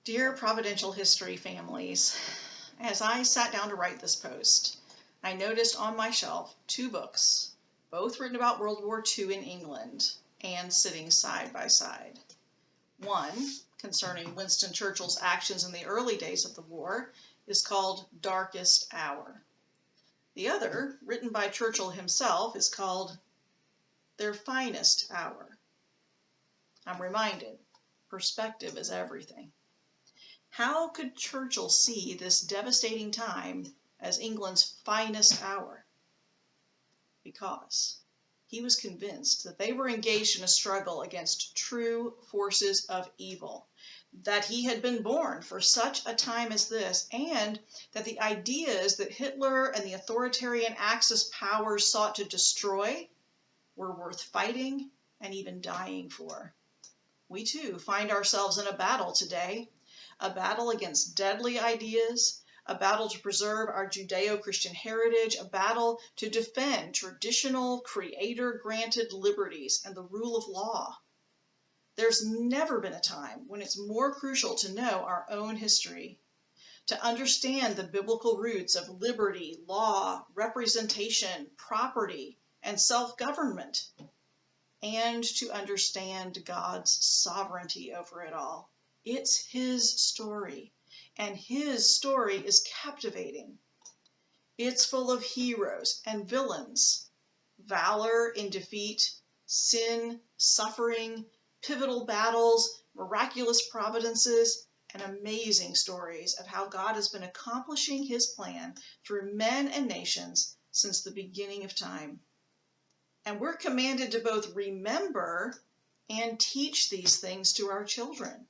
Dear Providential History families, as I sat down to write this post, I noticed on my shelf 2 books, both written about World War II in England and sitting side by side. One, concerning Winston Churchill's actions in the early days of the war, is called Darkest Hour. The other, written by Churchill himself, is called Their Finest Hour. I'm reminded, perspective is everything. How could Churchill see this devastating time as England's finest hour? Because he was convinced that they were engaged in a struggle against true forces of evil, that he had been born for such a time as this, and that the ideas that Hitler and the authoritarian Axis powers sought to destroy were worth fighting and even dying for. We too find ourselves in a battle today, a battle against deadly ideas, a battle to preserve our Judeo-Christian heritage, a battle to defend traditional creator-granted liberties and the rule of law. There's never been a time when it's more crucial to know our own history, to understand the biblical roots of liberty, law, representation, property, and self-government, and to understand God's sovereignty over it all. It's his story, and his story is captivating. It's full of heroes and villains, valor in defeat, sin, suffering, pivotal battles, miraculous providences, and amazing stories of how God has been accomplishing his plan through men and nations since the beginning of time. And we're commanded to both remember and teach these things to our children.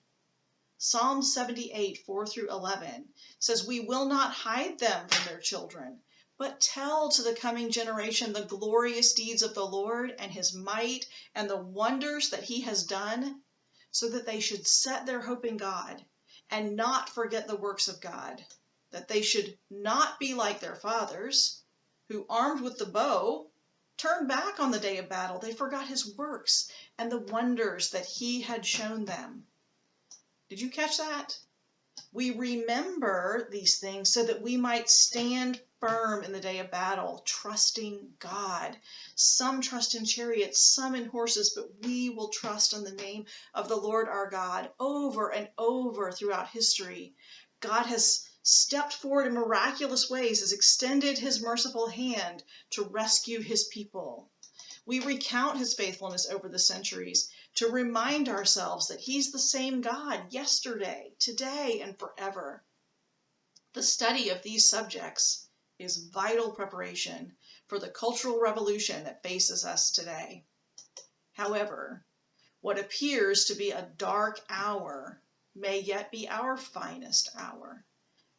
Psalm 78, 4-11 says, "We will not hide them from their children, but tell to the coming generation the glorious deeds of the Lord and his might and the wonders that he has done, so that they should set their hope in God and not forget the works of God, that they should not be like their fathers, who armed with the bow turned back on the day of battle. They forgot his works and the wonders that he had shown them." Did you catch that? We remember these things so that we might stand firm in the day of battle, trusting God. Some trust in chariots, some in horses, but we will trust in the name of the Lord our God. Over and over throughout history, God has stepped forward in miraculous ways, has extended his merciful hand to rescue his people. We recount his faithfulness over the centuries to remind ourselves that he's the same God yesterday, today, and forever. The study of these subjects is vital preparation for the cultural revolution that faces us today. However, what appears to be a dark hour may yet be our finest hour,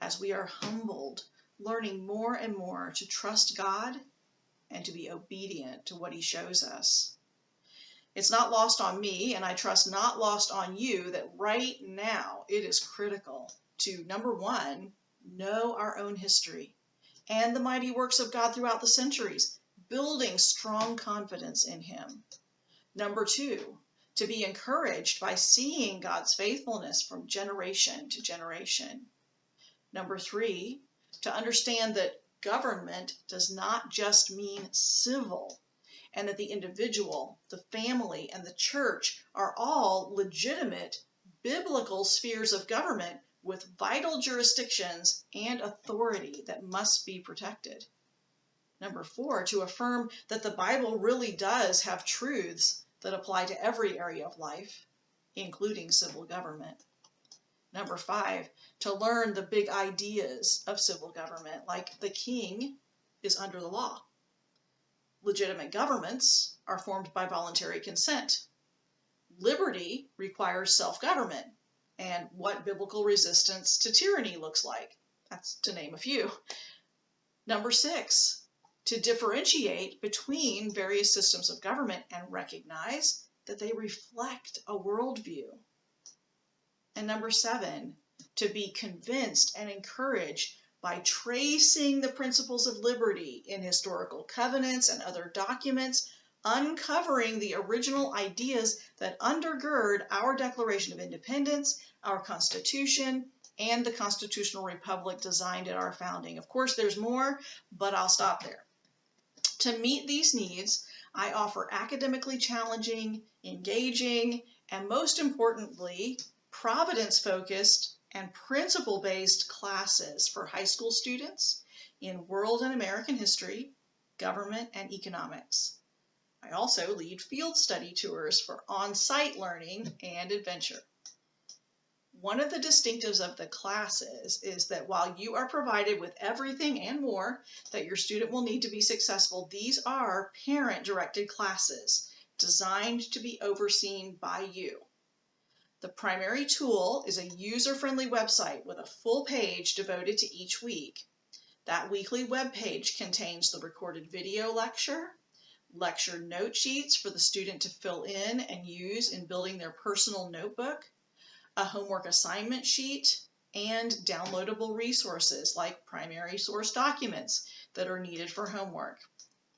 as we are humbled, learning more and more to trust God and to be obedient to what he shows us. It's not lost on me, and I trust not lost on you, that right now it is critical to, number one, know our own history and the mighty works of God throughout the centuries, building strong confidence in him. Number two, to be encouraged by seeing God's faithfulness from generation to generation. Number three, to understand that government does not just mean civil, and that the individual, the family, and the church are all legitimate biblical spheres of government with vital jurisdictions and authority that must be protected. Number four, to affirm that the Bible really does have truths that apply to every area of life, including civil government. Number five, to learn the big ideas of civil government, like the king is under the law. Legitimate governments are formed by voluntary consent. Liberty requires self-government, and what biblical resistance to tyranny looks like. That's to name a few. Number six, to differentiate between various systems of government and recognize that they reflect a worldview. And number seven, to be convinced and encouraged by tracing the principles of liberty in historical covenants and other documents, uncovering the original ideas that undergird our Declaration of Independence, our Constitution, and the constitutional republic designed at our founding. Of course, there's more, but I'll stop there. To meet these needs, I offer academically challenging, engaging, and most importantly, providence-focused and principle-based classes for high school students in world and American history, government, and economics. I also lead field study tours for on-site learning and adventure. One of the distinctives of the classes is that while you are provided with everything and more that your student will need to be successful, these are parent-directed classes designed to be overseen by you. The primary tool is a user-friendly website with a full page devoted to each week. That weekly web page contains the recorded video lecture note sheets for the student to fill in and use in building their personal notebook, a homework assignment sheet, and downloadable resources like primary source documents that are needed for homework.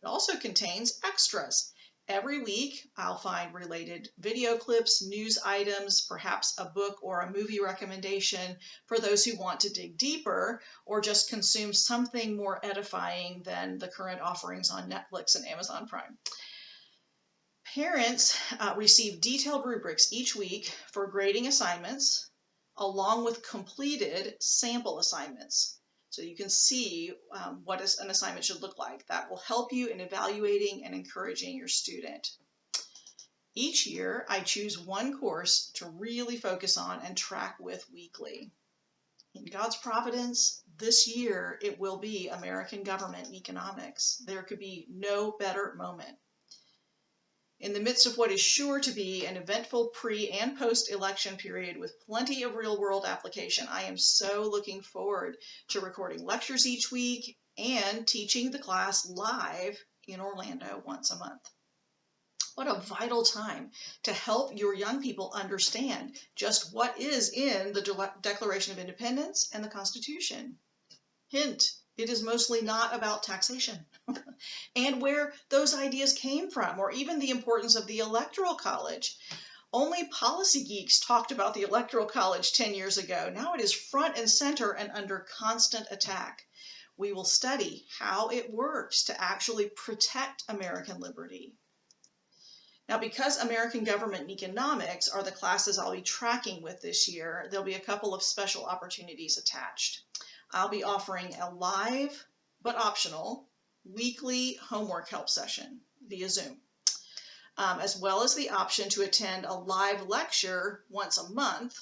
It also contains extras. Every week, I'll find related video clips, news items, perhaps a book or a movie recommendation for those who want to dig deeper or just consume something more edifying than the current offerings on Netflix and Amazon Prime. Parents receive detailed rubrics each week for grading assignments, along with completed sample assignments. So you can see what an assignment should look like. That will help you in evaluating and encouraging your student. Each year, I choose one course to really focus on and track with weekly. In God's providence, this year it will be American Government and Economics. There could be no better moment. In the midst of what is sure to be an eventful pre- and post-election period with plenty of real-world application, I am so looking forward to recording lectures each week and teaching the class live in Orlando once a month. What a vital time to help your young people understand just what is in the Declaration of Independence and the Constitution. Hint, it is mostly not about taxation and where those ideas came from, or even the importance of the Electoral College. Only policy geeks talked about the Electoral College 10 years ago. Now it is front and center and under constant attack. We will study how it works to actually protect American liberty. Now, because American Government and Economics are the classes I'll be tracking with this year, there'll be a couple of special opportunities attached. I'll be offering a live, but optional, weekly homework help session via Zoom, as well as the option to attend a live lecture once a month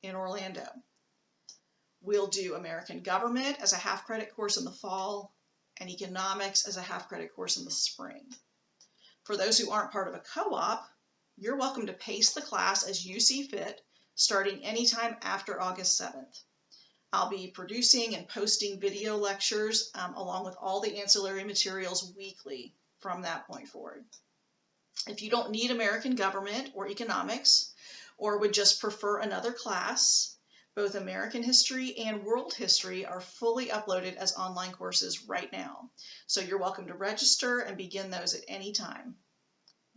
in Orlando. We'll do American Government as a half-credit course in the fall and Economics as a half-credit course in the spring. For those who aren't part of a co-op, you're welcome to pace the class as you see fit, starting anytime after August 7th. I'll be producing and posting video lectures along with all the ancillary materials weekly from that point forward. If you don't need American Government or Economics, or would just prefer another class, both American History and World History are fully uploaded as online courses right now. So you're welcome to register and begin those at any time.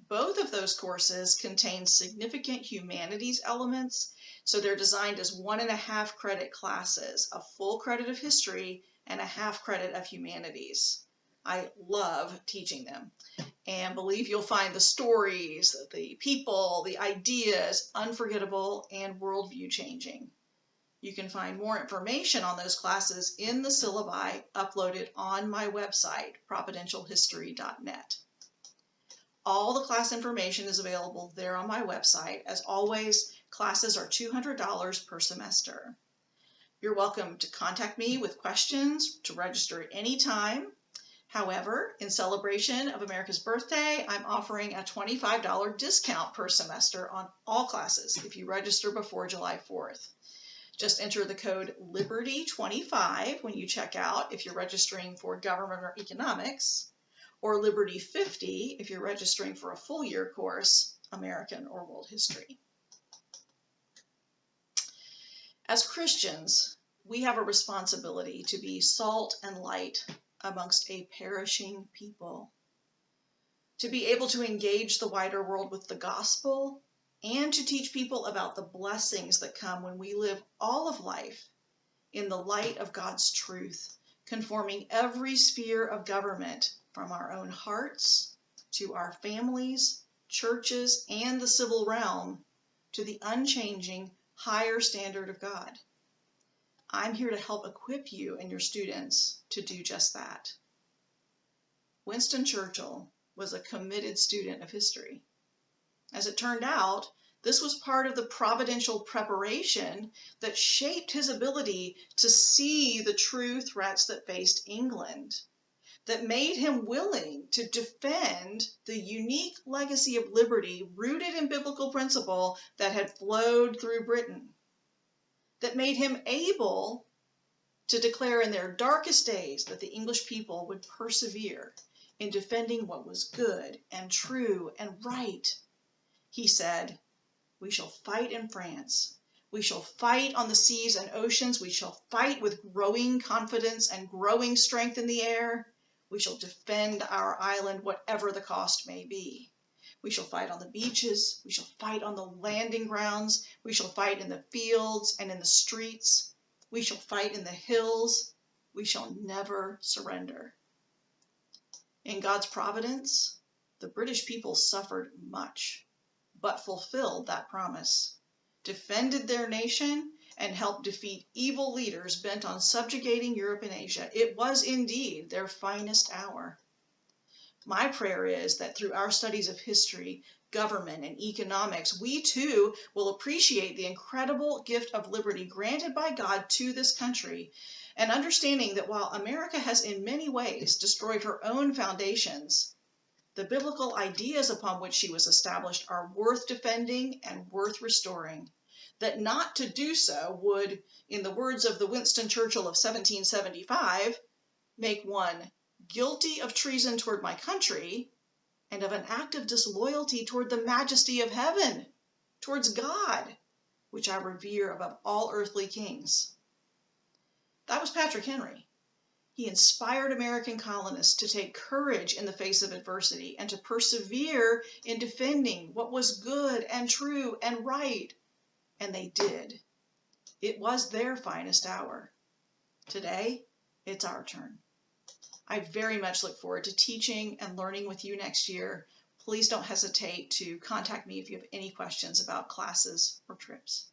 Both of those courses contain significant humanities elements, so they're designed as 1.5 credit classes, a full credit of history and a half credit of humanities. I love teaching them and believe you'll find the stories, the people, the ideas unforgettable and worldview changing. You can find more information on those classes in the syllabi uploaded on my website, providentialhistory.net. All the class information is available there on my website. As always, classes are $200 per semester. You're welcome to contact me with questions, to register at any time. However, in celebration of America's birthday, I'm offering a $25 discount per semester on all classes if you register before July 4th. Just enter the code LIBERTY25 when you check out if you're registering for Government or Economics, or Liberty50 if you're registering for a full year course, American or World History. As Christians, we have a responsibility to be salt and light amongst a perishing people. to be able to engage the wider world with the gospel, and to teach people about the blessings that come when we live all of life in the light of God's truth, conforming every sphere of government from our own hearts to our families, churches, and the civil realm to the unchanging higher standard of God. I'm here to help equip you and your students to do just that. Winston Churchill was a committed student of history. As it turned out, this was part of the providential preparation that shaped his ability to see the true threats that faced England, that made him willing to defend the unique legacy of liberty rooted in biblical principle that had flowed through Britain, that made him able to declare in their darkest days that the English people would persevere in defending what was good and true and right. He said, "We shall fight in France. We shall fight on the seas and oceans. We shall fight with growing confidence and growing strength in the air. We shall defend our island, whatever the cost may be. We shall fight on the beaches. We shall fight on the landing grounds. We shall fight in the fields and in the streets. We shall fight in the hills. We shall never surrender." In God's providence, the British people suffered much, but fulfilled that promise, defended their nation, and helped defeat evil leaders bent on subjugating Europe and Asia. It was indeed their finest hour. My prayer is that through our studies of history, government, and economics, we too will appreciate the incredible gift of liberty granted by God to this country, and understanding that while America has in many ways destroyed her own foundations, the biblical ideas upon which she was established are worth defending and worth restoring, that not to do so would, in the words of the Winston Churchill of 1775, make one guilty of treason toward my country and of an act of disloyalty toward the majesty of heaven, towards God, which I revere above all earthly kings. That was Patrick Henry. He inspired American colonists to take courage in the face of adversity and to persevere in defending what was good and true and right. And they did. It was their finest hour. Today, it's our turn. I very much look forward to teaching and learning with you next year. Please don't hesitate to contact me if you have any questions about classes or trips.